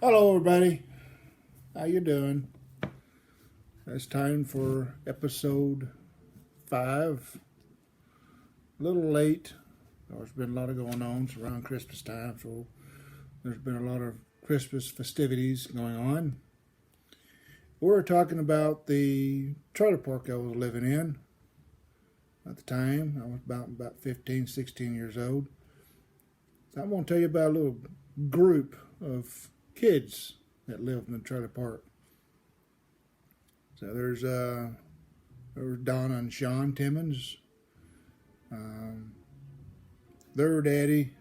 Hello, everybody. How you doing? It's time for episode 5. A little late. There's been a lot of going on. It's around Christmas time, so there's been a lot of Christmas festivities going on. We're talking about the trailer park I was living in at the time. I was about 15, 16 years old. So I'm going to tell you about a little group of kids that lived in the trailer park. So there's Donna and Sean Timmons. Their daddy,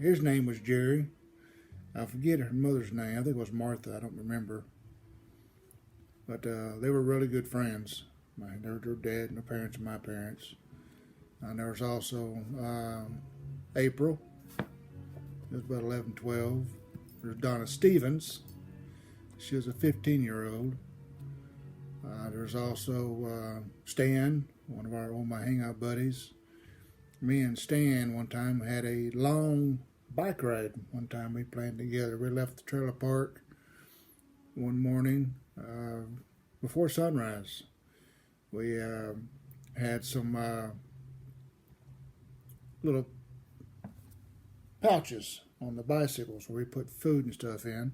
his name was Jerry. I forget her mother's name. I think it was Martha. I don't remember. But they were really good friends. Their dad and their parents and my parents. And there was also April. It was about 11, 12. There's Donna Stevens. She was a 15-year-old. There's also Stan, one of my hangout buddies. Me and Stan one time had a long bike ride. One time we planned together. We left the trailer park one morning before sunrise. We had some little pouches on the bicycles where we put food and stuff in.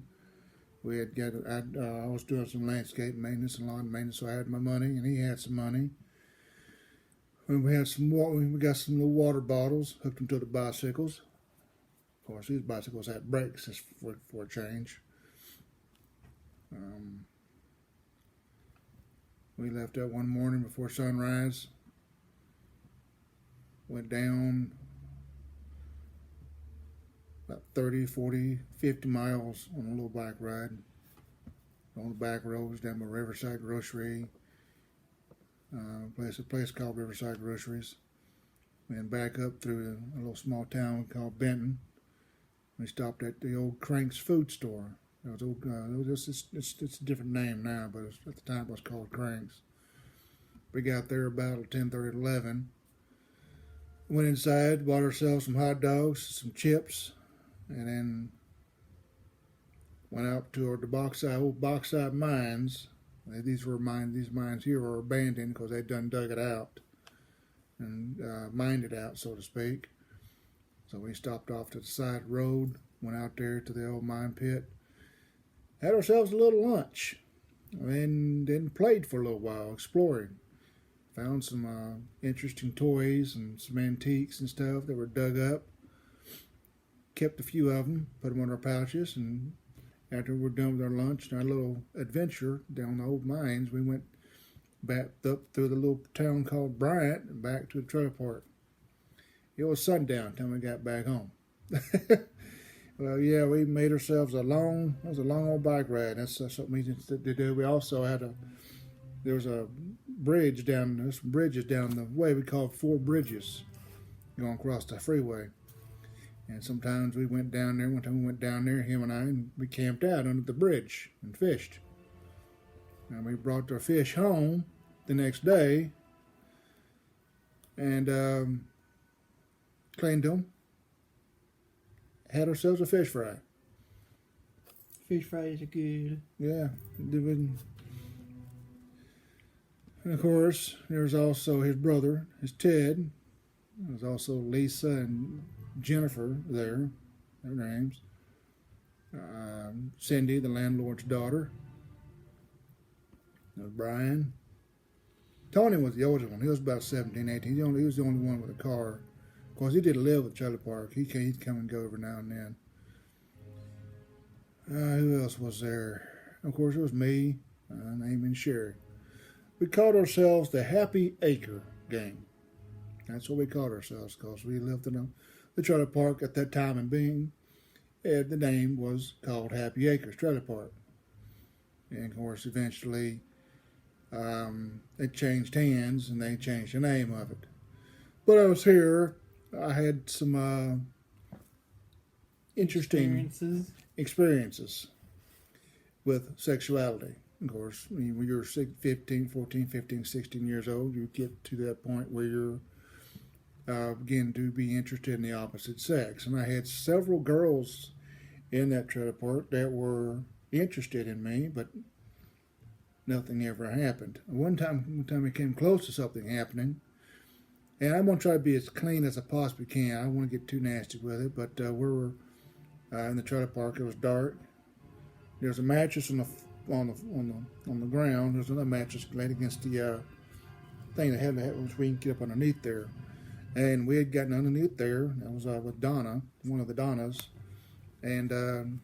I was doing some landscape maintenance and lawn maintenance, so I had my money and he had some money. And we got some little water bottles, hooked them to the bicycles. Of course, these bicycles had brakes just for a change. We left out one morning before sunrise. Went down about 30, 40, 50 miles on a little bike ride. On the back roads down by Riverside Grocery. A place called Riverside Groceries. And back up through a little small town called Benton. We stopped at the old Crank's food store. It's a different name now, but at the time it was called Crank's. We got there about 10:30, 11. Went inside, bought ourselves some hot dogs, some chips, and then went out to the old bauxite mines. These mines here were abandoned because they'd done dug it out and mined it out, so to speak. So we stopped off to the side road, went out there to the old mine pit, had ourselves a little lunch, and then played for a little while, exploring. Found some interesting toys and some antiques and stuff that were dug up. Kept a few of them, put them in our pouches, and after we were done with our lunch and our little adventure down the old mines, we went back up through the little town called Bryant and back to the trailer park. It was sundown till we got back home. Well, yeah, we made ourselves a long old bike ride. That's something we did to do. We also had there was a bridges down the way. We called 4 bridges going across the freeway. And sometimes we went down there. One time we went down there, him and I, and we camped out under the bridge and fished. And we brought our fish home the next day and cleaned them. Had ourselves a fish fry. Fish fries are good. Yeah. And of course, there's also his brother, his Ted. There's also Lisa and Jennifer there, their names. Cindy, the landlord's daughter. Brian. Tony was the oldest one. He was about 17, 18. He was the only one with a car. Of course, he didn't live with trailer park. He'd come and go every now and then. Who else was there? Of course, it was me, Amy, and Sherry. We called ourselves the Happy Acre Gang. That's what we called ourselves because we lived in the trailer park at that time, and the name was called Happy Acres Trailer Park. And of course, eventually, it changed hands and they changed the name of it. But I was here. I had some interesting experiences with sexuality. Of course, when you're 14, 15, 16 years old, you get to that point where you're begin to be interested in the opposite sex. And I had several girls in that trailer park that were interested in me, but nothing ever happened. One time we came close to something happening, and I'm gonna try to be as clean as I possibly can. I don't want to get too nasty with it, but we were in the trailer park. It was dark. There's a mattress on the ground. There's another mattress laid against the thing that had which we can get up underneath there. And we had gotten underneath there. That was with Donna, one of the Donnas, and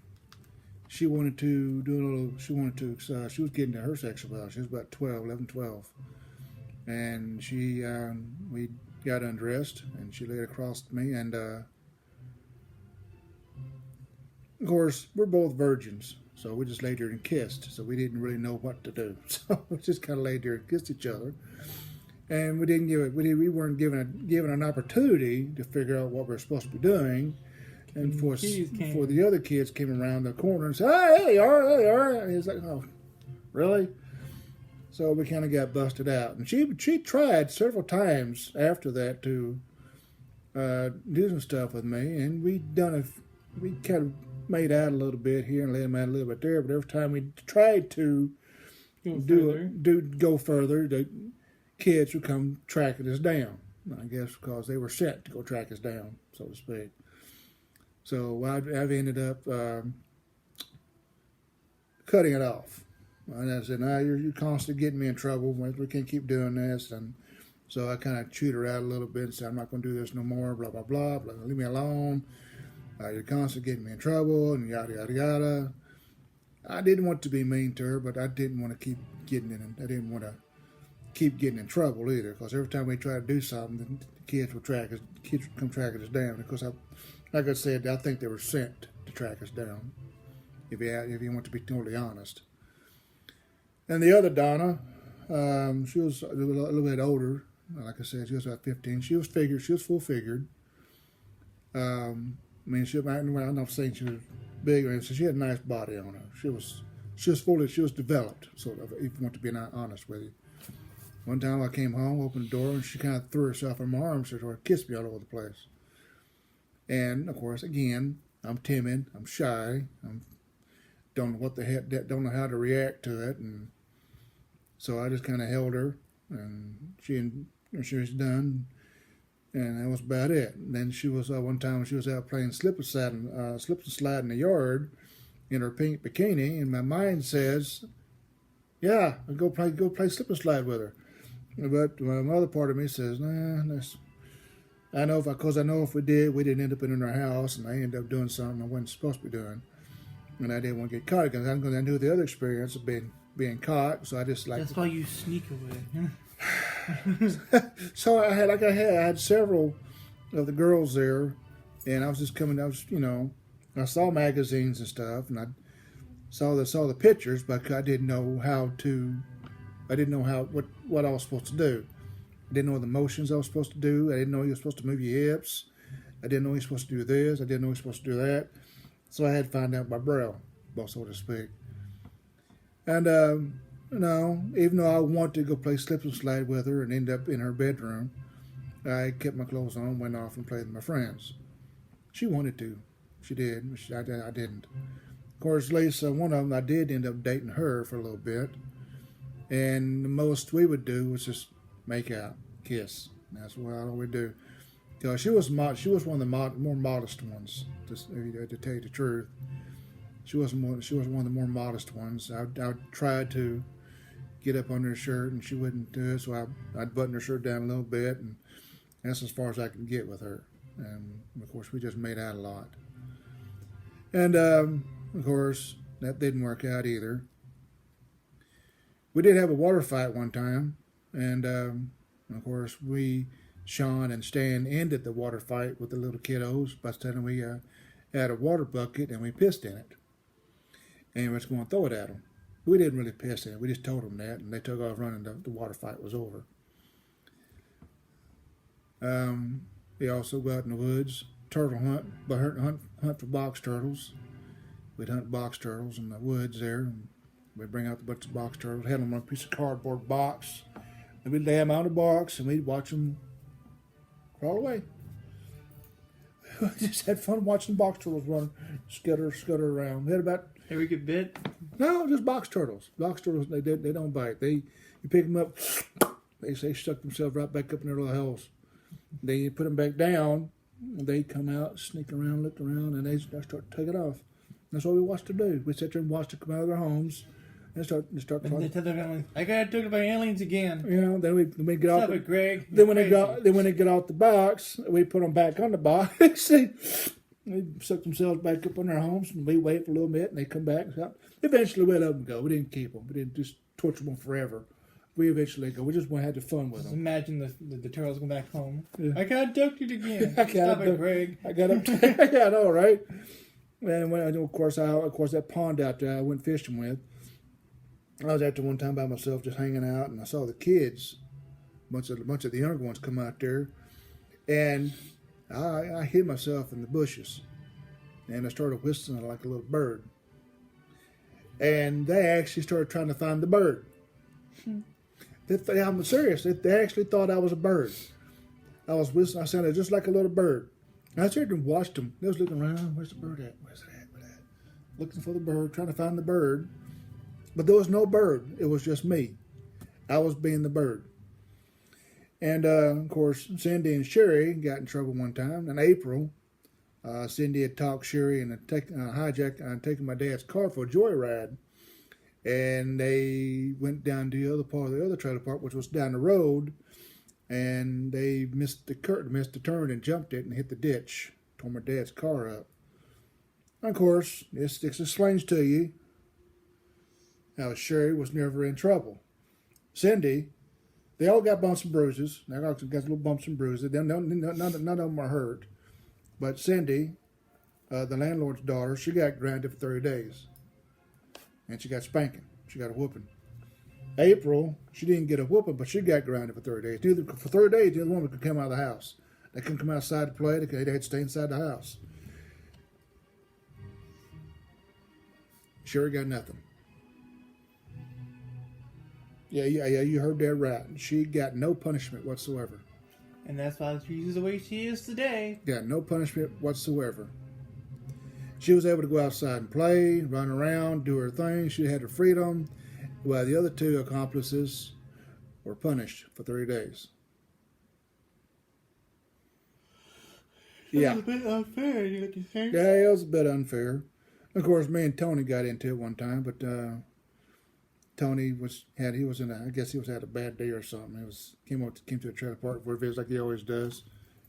she wanted to do a little. She was getting to her sexual life. She was about 12, and we got undressed, and she laid across me, and of course we're both virgins, so we just laid there and kissed. So we didn't really know what to do, so we just kind of laid there and kissed each other. And we weren't given an opportunity to figure out what we were supposed to be doing. And before the other kids came around the corner and said, "Hey, you all right?" And he's like, "Oh, really?" So we kind of got busted out. And she tried several times after that to do some stuff with me, and we kind of made out a little bit here and let him out a little bit there. But every time we tried to go further, the kids would come tracking us down. I guess because they were sent to go track us down, so to speak. So I've ended up cutting it off. And I said, "No, you're constantly getting me in trouble. We can't keep doing this." And so I kind of chewed her out a little bit and said, "I'm not going to do this no more, blah, blah, blah, blah. Leave me alone. You're constantly getting me in trouble," and yada, yada, yada. I didn't want to be mean to her, but I didn't want to keep getting in. I didn't want to keep getting in trouble either, because every time we tried to do something, the kids would come tracking us down. Because like I said, I think they were sent to track us down, if you want to be totally honest. And the other Donna, she was a little bit older. Like I said, she was about 15. She was full figured. I mean, I'm not saying she was big or anything. She had a nice body on her. She was developed, sort of, if you want to be honest with you. One time I came home, opened the door, and she kind of threw herself in my arms and sort of kissed me all over the place. And of course, again, I'm timid, I'm shy, don't know how to react to it, and so I just kind of held her, and she was done, and that was about it. And then she was one time she was out playing slip and slide in the yard in her pink bikini, and my mind says, "Yeah, I'll go play slip and slide with her." But my other part of me says, "Nah, I know if we did, we didn't end up in our house, and I ended up doing something I wasn't supposed to be doing, and I didn't want to get caught because I'm going to do the other experience of being caught." So I just like. That's why you sneak away. So I had several of the girls there, and I saw magazines and stuff, and I saw the pictures, but I didn't know what I was supposed to do. I didn't know the motions I was supposed to do. I didn't know you were supposed to move your hips. I didn't know you were supposed to do this. I didn't know you were supposed to do that. So I had to find out by braille, so to speak. And even though I wanted to go play slip and slide with her and end up in her bedroom, I kept my clothes on, went off and played with my friends. She wanted to. She did. I didn't. Of course, Lisa, one of them, I did end up dating her for a little bit. And the most we would do was just make out, kiss. That's what all we do. Because she was one of the more modest ones, to tell you the truth. She was one of the more modest ones. I tried to get up under her shirt, and she wouldn't do it, so I'd button her shirt down a little bit, and that's as far as I could get with her. And of course, we just made out a lot. And of course, that didn't work out either. We did have a water fight one time, and of course, Sean and Stan ended the water fight with the little kiddos by telling we had a water bucket and we pissed in it. And we was going to throw it at them. We didn't really piss in it. We just told them that, and they took off running. The water fight was over. We also go out in the woods, turtle hunt, but hunt for box turtles. We'd hunt box turtles in the woods there, and we'd bring out the bunch of box turtles, had them on a piece of cardboard box, and we'd lay them on the box, and we'd watch them crawl away. Just had fun watching box turtles run, scutter around. We had about Ever get bit? no, just box turtles. Box turtles, they don't bite. You pick them up, they stuck themselves right back up in their little holes. Then you put them back down, and they come out, sneak around, look around, and they start taking off. That's what we watched them do. We sat there and watched them come out of their homes and start And trying. they tell their family, I got abducted by aliens again. You know, then we get off. Stop it, Greg. Then when You're they get off the box, we put them back on the box. They suck themselves back up in their homes, and we wait for a little bit, and they come back. So eventually, we let them go. We didn't keep them. We didn't just torture them forever. We eventually go. We just want to have the fun with Just them. imagine the turtles going back home. Yeah. I got abducted again. I got Stop it, abducted. Greg. I got up. Yeah, I know, right? And when of course that pond out there I went fishing with. I was out there one time by myself, just hanging out, and I saw the kids, a bunch of the younger ones come out there, and I hid myself in the bushes, and I started whistling like a little bird, and they actually started trying to find the bird. I'm serious. They actually thought I was a bird. I was whistling. I sounded just like a little bird. And I sat there and watched them. They was looking around. Where's the bird at? Where's it at? Where's it at? Looking for the bird, trying to find the bird. But there was no bird. It was just me. I was being the bird. And, of course, Cindy and Sherry got in trouble one time. In April, Cindy had talked Sherry and taken my dad's car for a joyride. And they went down to the other part of the other trailer park, which was down the road. And they missed the turn, and jumped it and hit the ditch. Tore my dad's car up. And of course, this explains to you how Sherry was never in trouble. Cindy, they all got bumps and bruises. They all got little bumps and bruises. None of them are hurt. But Cindy, the landlord's daughter, she got grounded for 30 days. And she got spanking. She got a whooping. April, she didn't get a whooping, but she got grounded for 30 days. For 30 days, the other woman could come out of the house. They couldn't come outside to play. They had to stay inside the house. Sherry got nothing. Yeah, you heard that right. She got no punishment whatsoever. And that's why she's the way she is today. Got no punishment whatsoever. She was able to go outside and play, run around, do her thing. She had her freedom, while the other two accomplices were punished for 30 days. Yeah. It's a bit unfair, you got to think. Yeah, it was a bit unfair. Of course, me and Tony got into it one time, but Tony he was in I guess he had a bad day or something. Came to a trailer park for a visit like he always does,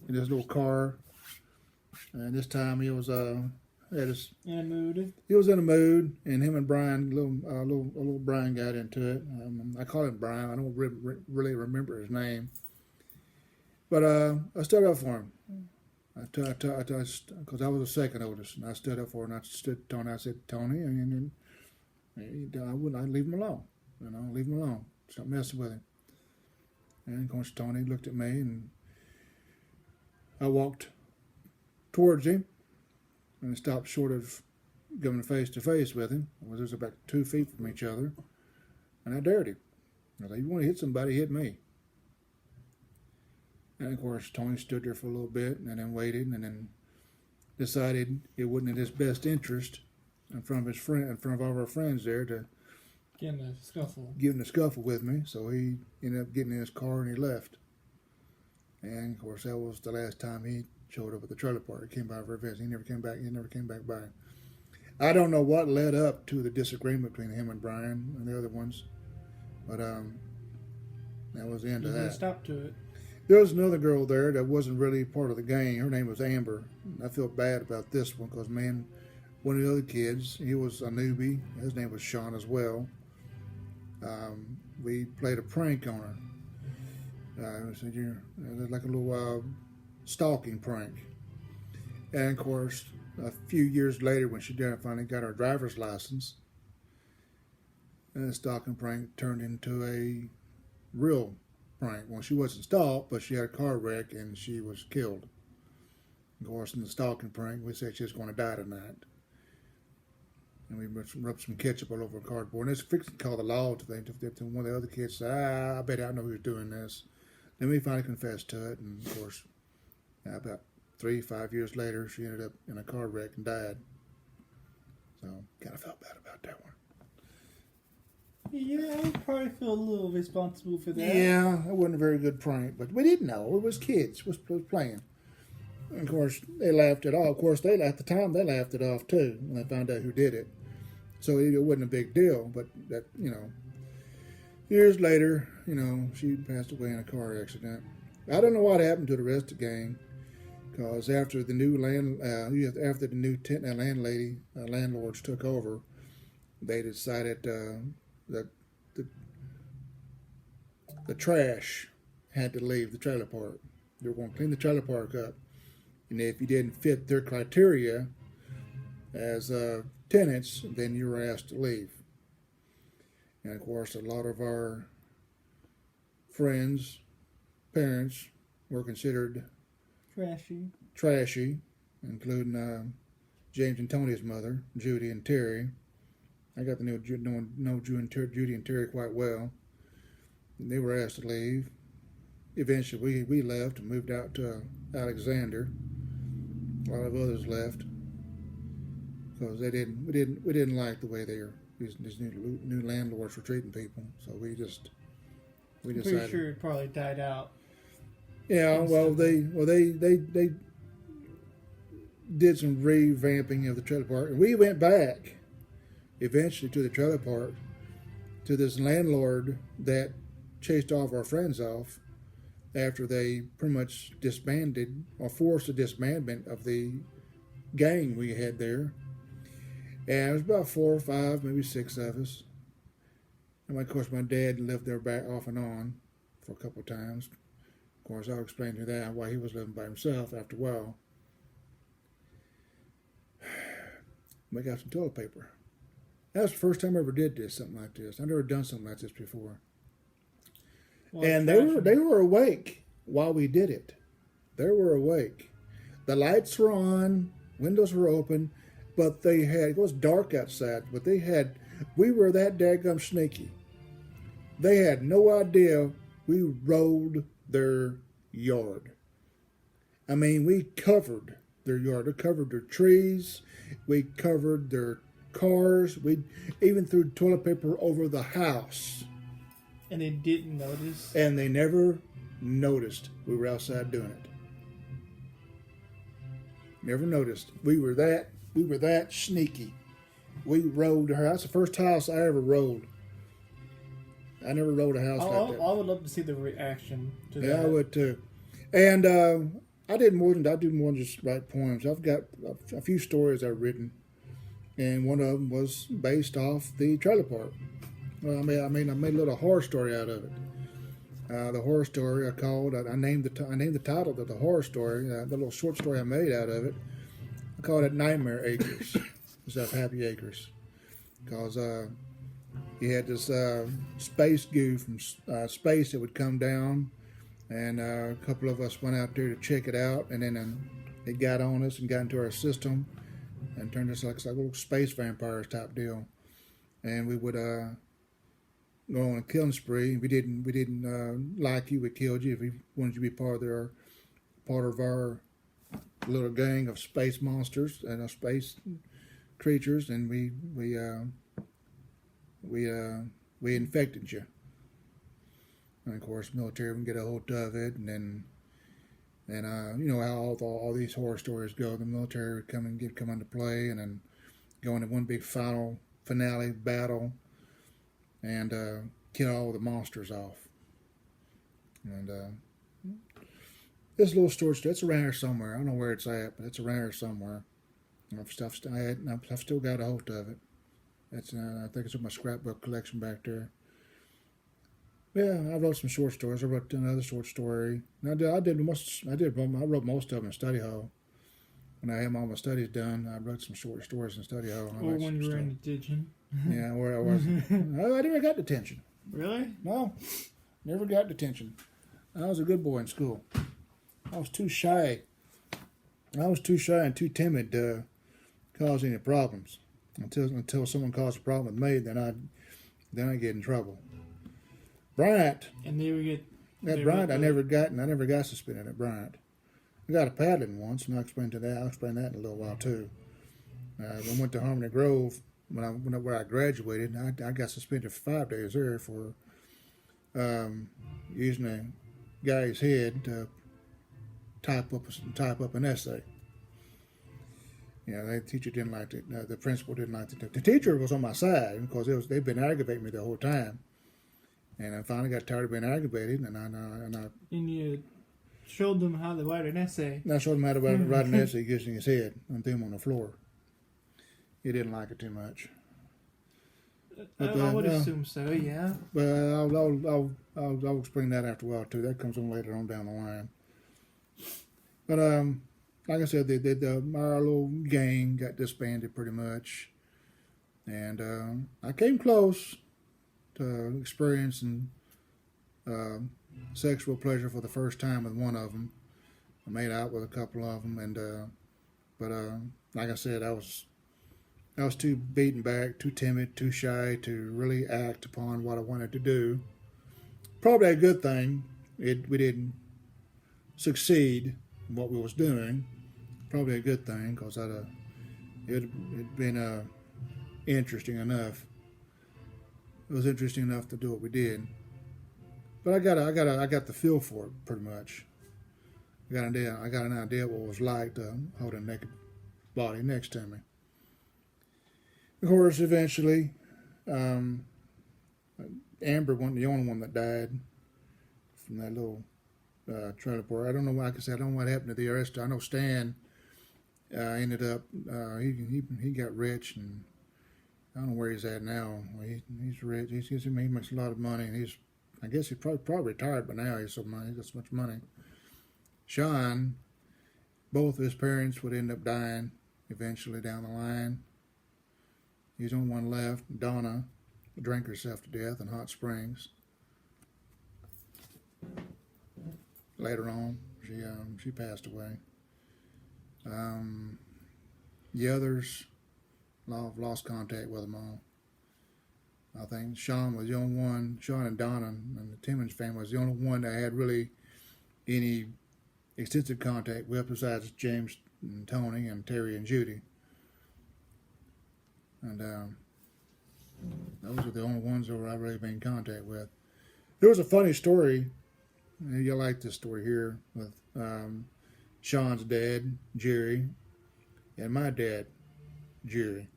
in his little car. And this time he was In a mood. He was in a mood, and him and Brian, little Brian, got into it. I call him Brian. I don't really remember his name, but I stood up for him. Because I was the second oldest, and I stood up for him. And I stood Tony. I said, Tony, and I'd leave him alone. Leave him alone. Stop messing with him. And of course, Tony looked at me, and I walked towards him, and stopped short of going face to face with him. It was about 2 feet from each other, and I dared him. I said, "If you want to hit somebody, hit me." And of course, Tony stood there for a little bit, and then waited, and then decided it wasn't in his best interest, in front of all of our friends there, to Get in a scuffle. get in a scuffle with me. So he ended up getting in his car and he left. And of course, that was the last time he showed up at the trailer park. He came by for a visit. He never came back by. I don't know what led up to the disagreement between him and Brian and the other ones, but that was the end of that. Stop to it. There was another girl there that wasn't really part of the gang. Her name was Amber. I feel bad about this one because, man, one of the other kids, he was a newbie. His name was Sean as well. We played a prank on her. It was like a little stalking prank. And, of course, a few years later when she finally got her driver's license, the stalking prank turned into a real prank. Well, she wasn't stalked, but she had a car wreck and she was killed. Of course, in the stalking prank, we said she was going to die tonight. And we rubbed some ketchup all over cardboard. And it's fixing to call the law to one of the other kids said, I bet I know who's doing this. Then we finally confessed to it. And, of course, about 5 years later, she ended up in a car wreck and died. So, kind of felt bad about that one. Yeah, I probably feel a little responsible for that. Yeah, it wasn't a very good prank, but we didn't know. It was kids. Was playing. And of course, they laughed it off. Of course, at the time, they laughed it off, too, when they found out who did it. So it wasn't a big deal, but that, years later, she passed away in a car accident. I don't know what happened to the rest of the gang, because after the new landlords took over, they decided that the trash had to leave the trailer park. They were going to clean the trailer park up, and if you didn't fit their criteria as tenants, then you were asked to leave. And of course, a lot of our friends, parents, were considered trashy, including James and Tony's mother, Judy and Terry. I got to know Judy and Terry quite well. And they were asked to leave. Eventually, we left and moved out to Alexander. A lot of others left because we didn't like the way these new landlords were treating people. So we decided. Pretty sure it probably died out. Yeah, well, they did some revamping of the trailer park, and we went back eventually to the trailer park to this landlord that chased all of our friends off after they pretty much disbanded or forced a disbandment of the gang we had there. And it was about 4 or 5, maybe 6 of us. And of course, my dad lived there back off and on for a couple of times. Of course, I'll explain to that why he was living by himself after a while. We got some toilet paper. That was the first time I ever did something like this. I've never done something like this before. Well, and they were awake while we did it. They were awake. The lights were on, windows were open, but it was dark outside, but we were that daggum sneaky. They had no idea we rolled their yard. I mean, we covered their yard. We covered their trees. We covered their cars. We even threw toilet paper over the house. And they didn't notice? And they never noticed we were outside doing it. Never noticed. We were that sneaky. We rolled her. That's the first house I ever rolled. I never rolled a house like that. I would love to see the reaction to that. Yeah, I would too. And I do more than just write poems. I've got a few stories I've written, and one of them was based off the trailer park. Well, I made a little horror story out of it. The horror story I named the title of the horror story, the little short story I made out of it. I called it Nightmare Acres instead of Happy Acres, because you had this space goo from space that would come down, and a couple of us went out there to check it out, and then it got on us and got into our system and turned us like little space vampires type deal. And we would go on a killing spree. We didn't like you, we killed you. If we wanted you to be part of our little gang of space monsters and space creatures, and we infected you. And of course, military would get a hold of it, and then you know how all these horror stories go. The military would come into play, and then go into one big finale battle, and kill all the monsters off. And this little storage, it's around here somewhere. I don't know where it's at, but it's around here somewhere. I've still got a hold of it. It's I think it's in my scrapbook collection back there. Yeah, I wrote some short stories. I wrote another short story. I wrote most of them in study hall. When I had all my studies done, I wrote some short stories in study hall. Or when you were in detention. Yeah, where I was. I never got detention. Really? No, never got detention. I was a good boy in school. I was too shy. And too timid to cause any problems. Until someone caused a problem with me, then I get in trouble. Bryant. And they would get. At Bryant, I never got suspended at Bryant. I got a paddling once, and I'll explain that in a little while too. When I went to Harmony Grove where I graduated. I got suspended for 5 days there for using a guy's head to type up an essay. The teacher didn't like it. The principal didn't like it. The teacher was on my side because they'd been aggravating me the whole time. And I finally got tired of being aggravated, And you showed them how to write an essay. I showed him how to write an essay using his head and threw him on the floor. He didn't like it too much. But, I would assume so, yeah. But I'll explain that after a while too. That comes on later on down the line. But like I said, our little gang got disbanded pretty much, and I came close to experiencing sexual pleasure for the first time with one of them. I made out with a couple of them, but like I said, I was too beaten back, too timid, too shy to really act upon what I wanted to do. Probably a good thing. We didn't succeed in what we was doing. Probably a good thing because it'd been interesting enough. It was interesting enough to do what we did. But I got the feel for it pretty much. I got an idea what it was like to hold a naked body next to me. Of course, eventually, Amber wasn't the only one that died from that little trailer park. I don't know. Like I said, I don't know what happened to the rest. I know Stan ended up. He got rich, and I don't know where he's at now. He's rich. He makes a lot of money, and I guess he's probably retired by now. He's so much money. Sean, both of his parents would end up dying eventually down the line. He's the only one left. Donna drank herself to death in Hot Springs. Later on, she passed away. The others, I've lost contact with them all. I think Sean was the only one. Sean and Donna and the Timmons family was the only one that had really any extensive contact with, besides James and Tony and Terry and Judy. And those are the only ones that I've really been in contact with. There was a funny story. You'll like this story here with Sean's dad, Jerry, and my dad, Jerry.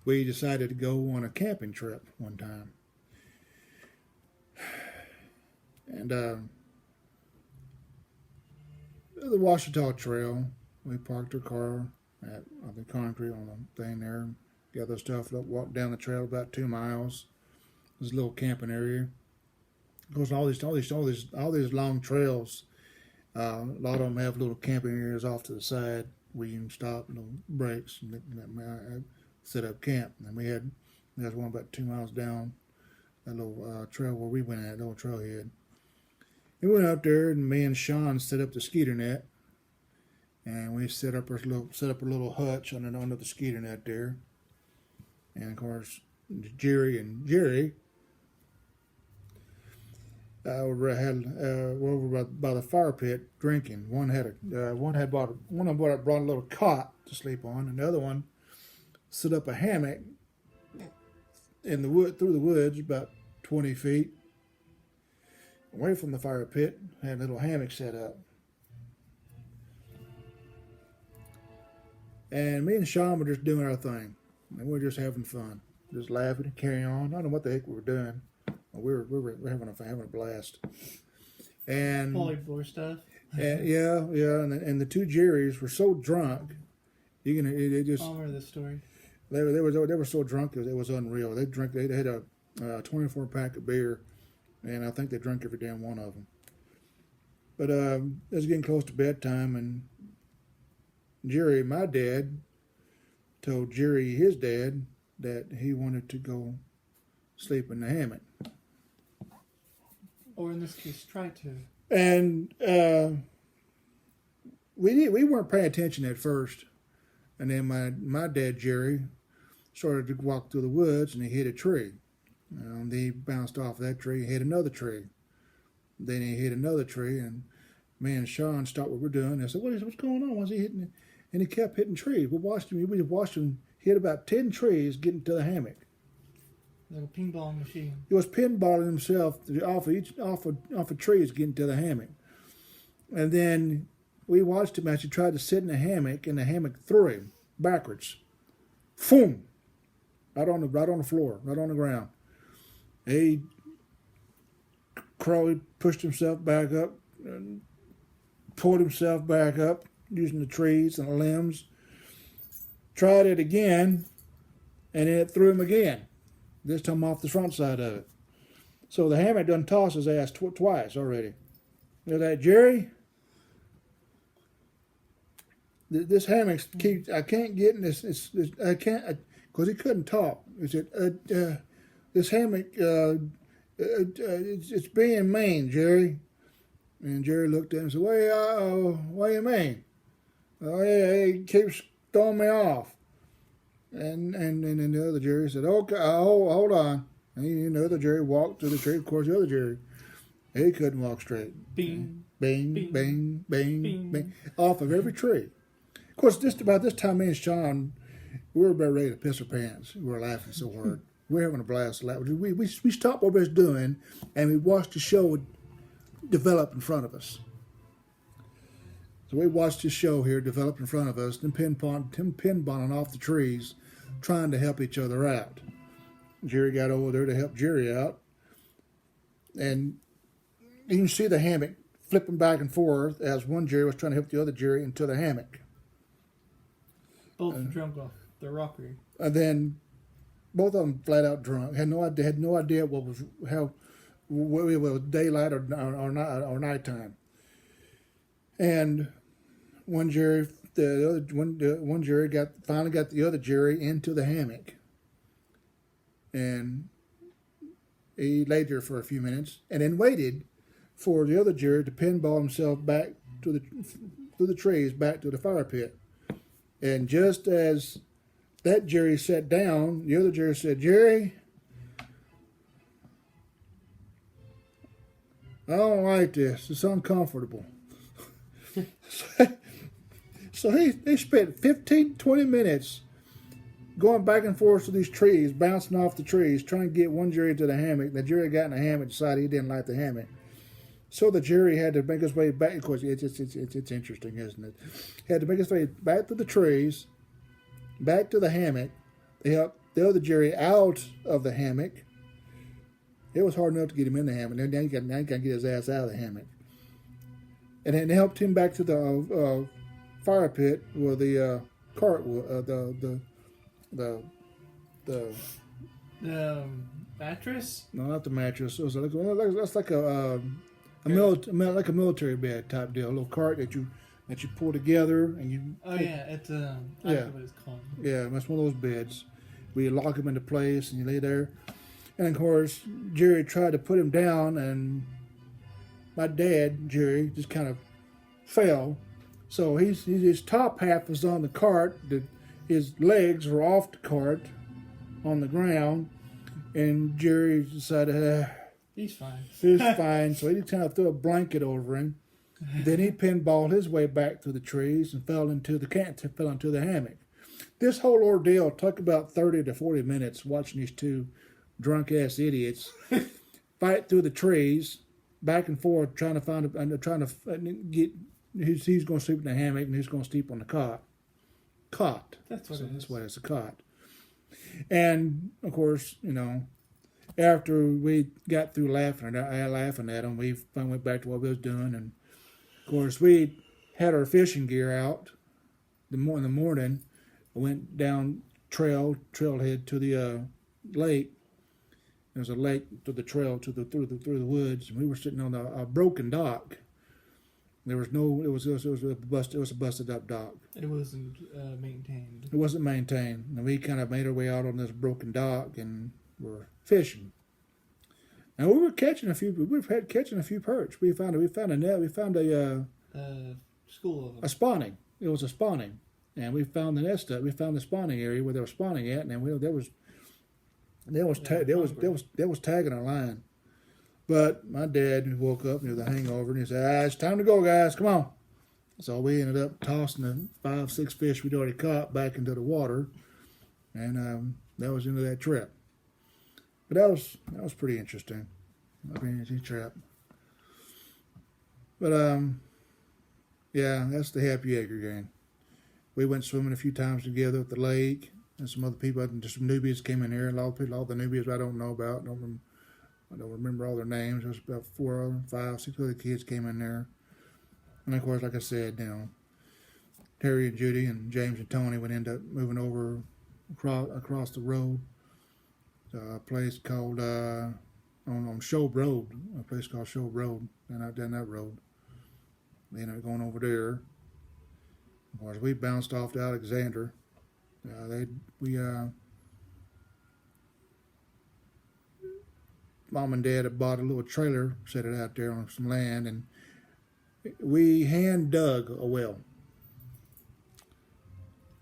We decided to go on a camping trip one time. And the Ouachita Trail, we parked our car at the concrete on the thing there, got the stuff up, walked down the trail about 2 miles. There's a little camping area. Of course, all these long trails, a lot of them have little camping areas off to the side where you can stop, little breaks, and set up camp. And there's one about 2 miles down that little trail where we went at, the little trailhead. We went up there, and me and Sean set up the skeeter net, and we set up a little hutch under the skeeter net there. And of course, Jerry were over by the fire pit drinking. One brought a little cot to sleep on, and the other one set up a hammock in the wood through the woods about 20 feet away from the fire pit. Had a little hammock set up, and me and Sean were just doing our thing, and we were just having fun, just laughing and carrying on. I don't know what the heck we were doing. We were having a blast, and polyboard stuff. And and the two Jerrys were so drunk. I'll remember this story. They were so drunk it was unreal. They had a 24 pack of beer, and I think they drank every damn one of them. But it was getting close to bedtime, and Jerry, my dad, told Jerry, his dad, that he wanted to go sleep in the hammock. Or in this case, try to. And we weren't paying attention at first. And then my dad, Jerry, started to walk through the woods, and he hit a tree. He bounced off that tree, hit another tree. Then he hit another tree, and Me and Sean stopped what we're doing. I said, what's going on? Why's he hitting? And he kept hitting trees. We watched him hit about 10 trees getting to the hammock. Like a pinball machine. He was pinballing himself off of trees getting to the hammock. And then we watched him as he tried to sit in the hammock, and the hammock threw him backwards. Boom! Right on the floor, right on the ground. He crawled, pushed himself back up, and pulled himself back up using the trees and the limbs. Tried it again, and then it threw him again. This time off the front side of it. So the hammock done tossed his ass twice already. You know that, Jerry? This hammock keeps. I can't get in this. I can't because he couldn't talk. He said, "This hammock, it's being mean, Jerry." And Jerry looked at him and said, "What do you mean?" "Oh yeah, he keeps throwing me off." And then the other Jerry said, "Okay, hold on." And the other Jerry walked to the tree. Of course, the other Jerry, he couldn't walk straight. Bing, Bing, bing, bing, bing, bing. bing, off of every tree. Of course, just about this time, me and Sean, we were about ready to piss our pants. We were laughing so hard. We were having a blast. We stopped what we was doing, and we watched the show develop in front of us. So we watched the show here develop in front of us, them pinballing off the trees, trying to help each other out. Jerry got over there to help Jerry out, and you can see the hammock flipping back and forth as one Jerry was trying to help the other Jerry into the hammock. Both drunk off the rockery. And then both of them flat out drunk. Had no idea what was daylight or nighttime. And one Jerry, one Jerry finally got the other Jerry into the hammock, and he laid there for a few minutes, and then waited for the other Jerry to pinball himself back through the trees back to the fire pit. And just as that Jerry sat down, the other Jerry said, "Jerry, I don't like this. It's uncomfortable." So they spent 15, 20 minutes going back and forth to these trees, bouncing off the trees, trying to get one Jerry to the hammock. The Jerry got in the hammock, decided he didn't like the hammock. So the Jerry had to make his way back. Of course, it's interesting, isn't it? He had to make his way back to the trees, back to the hammock. They helped the other Jerry out of the hammock. It was hard enough to get him in the hammock. Now he got to get his ass out of the hammock. And then they helped him back to the fire pit where the cart, the mattress? No, not the mattress. It was that's like a military bed type deal. A little cart that you pull together and you. Oh yeah, it's I don't know what it's called. Yeah, that's one of those beds. We lock him into place and you lay there. And of course, Jerry tried to put him down, and my dad, Jerry, just kind of fell. So his top half was on the cart. His legs were off the cart on the ground. And Jerry decided, he's fine. He's fine. So he just kind of threw a blanket over him. Then he pinballed his way back through the trees and fell into the hammock. This whole ordeal took about 30 to 40 minutes watching these two drunk-ass idiots fight through the trees, back and forth, trying to get who's going to sleep in the hammock and who's going to sleep on the cot. That's what it is. That's why it's a cot. And of course, after we got through laughing at them, we finally went back to what we was doing, and of course we had our fishing gear out. In the morning, we went down trailhead to the lake. There's a lake to the trail through the woods, and we were sitting on a broken dock. There was no. It was a busted up dock. It wasn't maintained. It wasn't maintained, and we kind of made our way out on this broken dock and were fishing. And we were catching a few. Catching a few perch. We found a net. We found a school of them. A spawning. It was a spawning, and we found the nest. We found the spawning area where they were spawning at, and there was tagging our line. But my dad woke up with a hangover and he said, it's time to go, guys. Come on. So we ended up tossing the 5, 6 fish we'd already caught back into the water. And that was the end of that trip. But that was pretty interesting. I mean, it's a trip. But yeah, that's the Happy Acre gang. We went swimming a few times together at the lake, and some other people, just some newbies came in here. A lot of people, all the newbies I don't know about. I don't remember all their names. There was about 4, 5, 6 other kids came in there. And of course, like I said, Terry and Judy and James and Tony would end up moving over across the road to a place called on Show Road, a place called Show Road, and out down that road. They ended up going over there. Of course, we bounced off to Alexander. Mom and Dad had bought a little trailer, set it out there on some land, and we hand dug a well.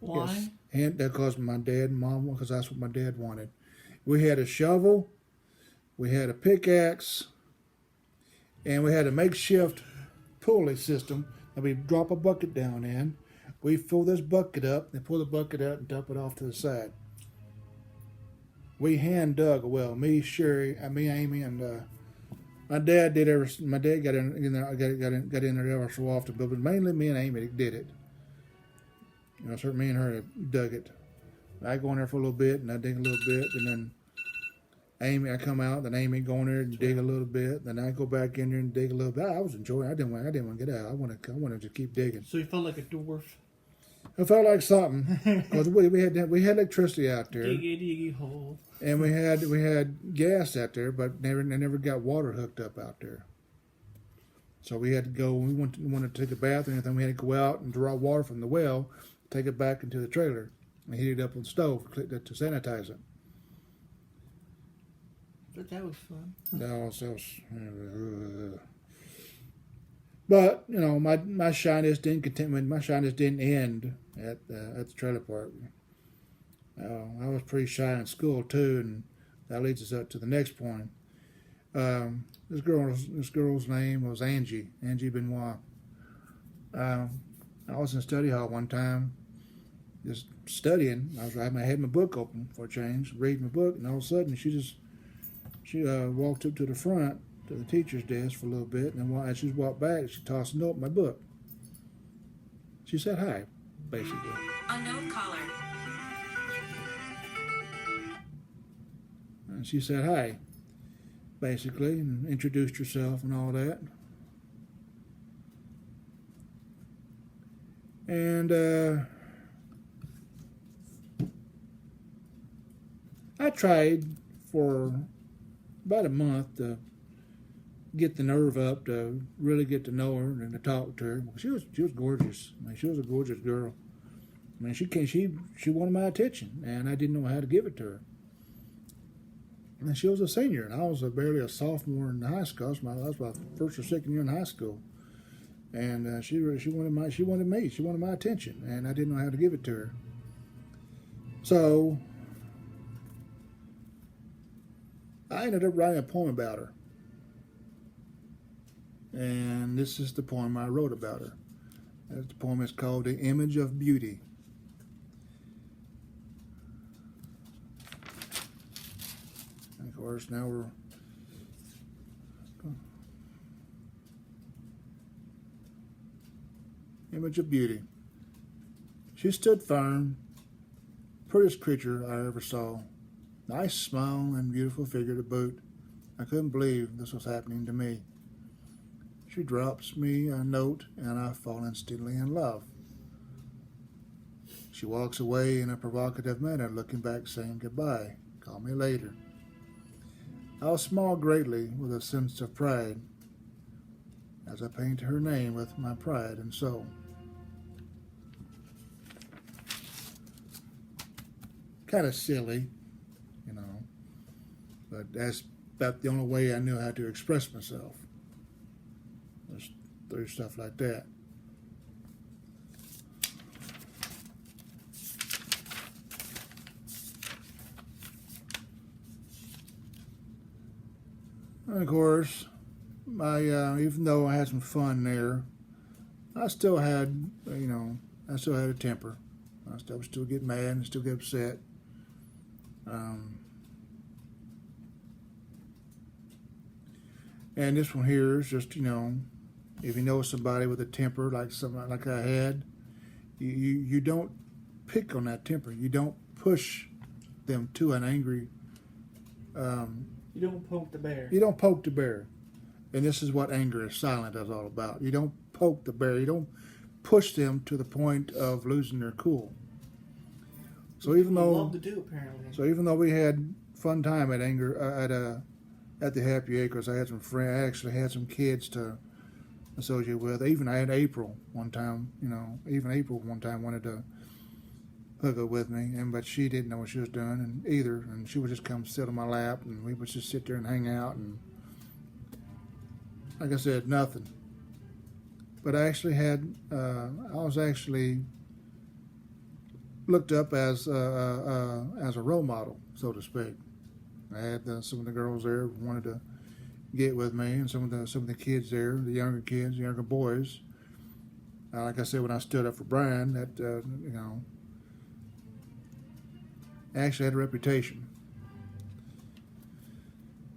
Why? Yes, because my dad and mom, because that's what my dad wanted. We had a shovel, we had a pickaxe, and we had a makeshift pulley system that we drop a bucket down in. We fill this bucket up, and pull the bucket out and dump it off to the side. We hand dug a well. Me, Sherry, Amy, and my dad did every. My dad got in there, got in there every so often, but mainly me and Amy did it. So me and her dug it. I go in there for a little bit, and I dig a little bit, and then I come out, then Amy go in there and dig a little bit, then I go back in there and dig a little bit. I was enjoying it. I didn't want to get out. I wanted to keep digging. So you felt like a dwarf. I felt like something because we had electricity out there, Diggy hole. and we had gas out there, but never got water hooked up out there. So we had to go. We wanted to take a bath and everything. We had to go out and draw water from the well, take it back into the trailer, and heat it up on the stove to sanitize it. But that was fun. But my shyness didn't end at the trailer park. I was pretty shy in school too, and that leads us up to the next point. This girl's name was Angie Benoit. I was in study hall one time, just studying. I had my book open for a change, reading my book, and all of a sudden she walked up to the front to the teacher's desk for a little bit, and then as she walked back, she tossed a note in my book. She said hi, basically. Unknown caller. And she said hi, basically, and introduced herself and all that. And I tried for about a month to get the nerve up to really get to know her and to talk to her. She was gorgeous. I mean, she was a gorgeous girl. I mean, she wanted my attention, and I didn't know how to give it to her. And she was a senior, and I was barely a sophomore in high school. That was my first or second year in high school. And she wanted me. She wanted my attention, and I didn't know how to give it to her. So I ended up writing a poem about her. And this is the poem I wrote about her. The poem is called The Image of Beauty. And of course, now we're Image of Beauty. She stood firm, prettiest creature I ever saw. Nice smile and beautiful figure to boot. I couldn't believe this was happening to me. She drops me a note, and I fall instantly in love. She walks away in a provocative manner, looking back, saying goodbye. Call me later. I'll smile greatly with a sense of pride as I paint her name with my pride and soul. Kind of silly, but that's about the only way I knew how to express myself. Just through stuff like that. And of course, even though I had some fun there, I still had, I still had a temper. I would still get mad and still get upset. And this one here is just, if you know somebody with a temper like I had, you don't pick on that temper. You don't push them to an angry. You don't poke the bear. You don't poke the bear. And this is what anger is silent is all about. You don't poke the bear. You don't push them to the point of losing their cool. So even though love to do apparently. So even though we had fun time at the Happy Acres, I had some friends. I actually had some kids to associate with. Even I had April one time. April one time wanted to hook up with me, but she didn't know what she was doing, and she would just come sit on my lap, and we would just sit there and hang out, and like I said, nothing. But I actually had, I was actually looked up as a role model, so to speak. I had some of the girls there wanted to get with me, and some of the kids there, the younger boys. Like I said, when I stood up for Brian, that I actually had a reputation.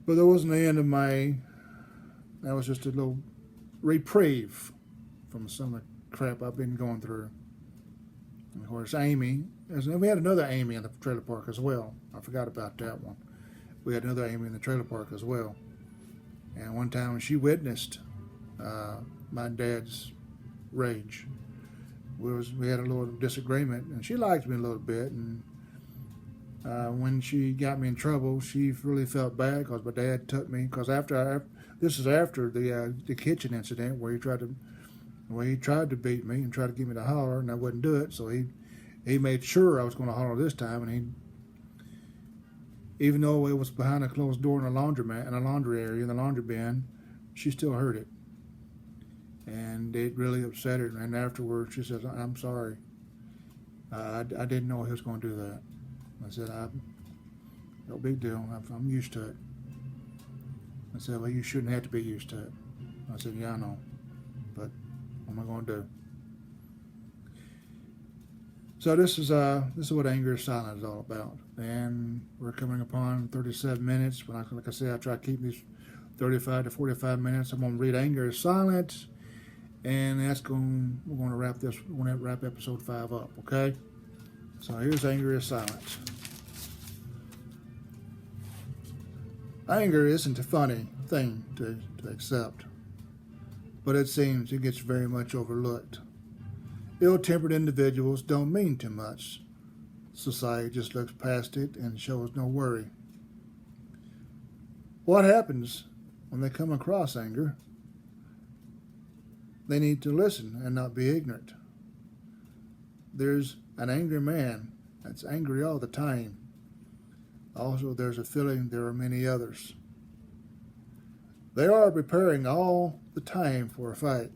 But that wasn't the end of that was just a little reprieve from some of the crap I've been going through. And of course, Amy, we had another Amy in the trailer park as well. I forgot about that one. We had another Amy in the trailer park as well. And one time she witnessed my dad's rage. We had a little disagreement, and she liked me a little bit, and when she got me in trouble, she really felt bad because my dad took me. Because this is after the kitchen incident where he tried to beat me and tried to get me to holler, and I wouldn't do it. So he made sure I was going to holler this time, and even though it was behind a closed door in a laundromat, in a laundry area, in the laundry bin, she still heard it, and it really upset her. And afterwards, she says, "I'm sorry. I didn't know he was going to do that." I said, "No big deal. I'm used to it." I said, "Well, you shouldn't have to be used to it." I said, "Yeah, I know, but what am I going to do?" So this is what anger is silent is all about, and we're coming upon 37 minutes. Like I said, I try to keep these 35 to 45 minutes. I'm going to read Anger is Silent, and we're going to wrap this. We're going to wrap episode 5 up. Okay. So here's Anger is Silent. Anger isn't a funny thing to accept, but it seems it gets very much overlooked. Ill-tempered individuals don't mean too much. Society just looks past it and shows no worry. What happens when they come across anger? They need to listen and not be ignorant. There's an angry man that's angry all the time. Also, there's a feeling there are many others. They are preparing all the time for a fight.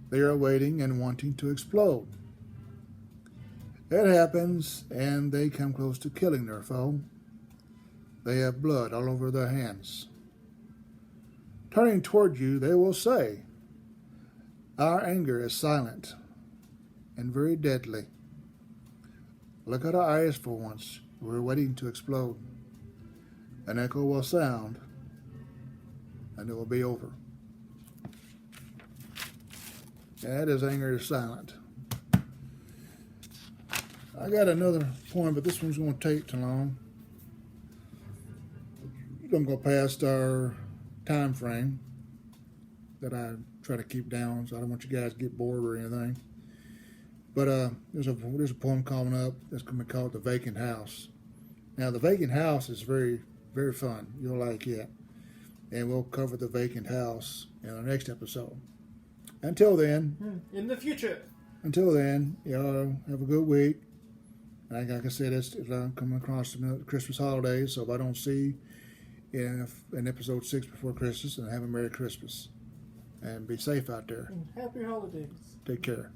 They are waiting and wanting to explode. It happens, and they come close to killing their foe. They have blood all over their hands. Turning toward you, they will say, "Our anger is silent and very deadly. Look at our eyes for once. We're waiting to explode. An echo will sound, and it will be over." That is Anger is Silent. I got another poem, but this one's going to take too long. We're going to go past our time frame that I try to keep down, so I don't want you guys to get bored or anything. But there's a poem coming up that's going to be called The Vacant House. Now, The Vacant House is very, very fun. You'll like it. And we'll cover The Vacant House in our next episode. Until then. In the future. Until then, y'all have a good week. Like I said, it's coming across the Christmas holidays, so if I don't see you in episode 6 before Christmas, then have a Merry Christmas. And be safe out there. And happy holidays. Take care.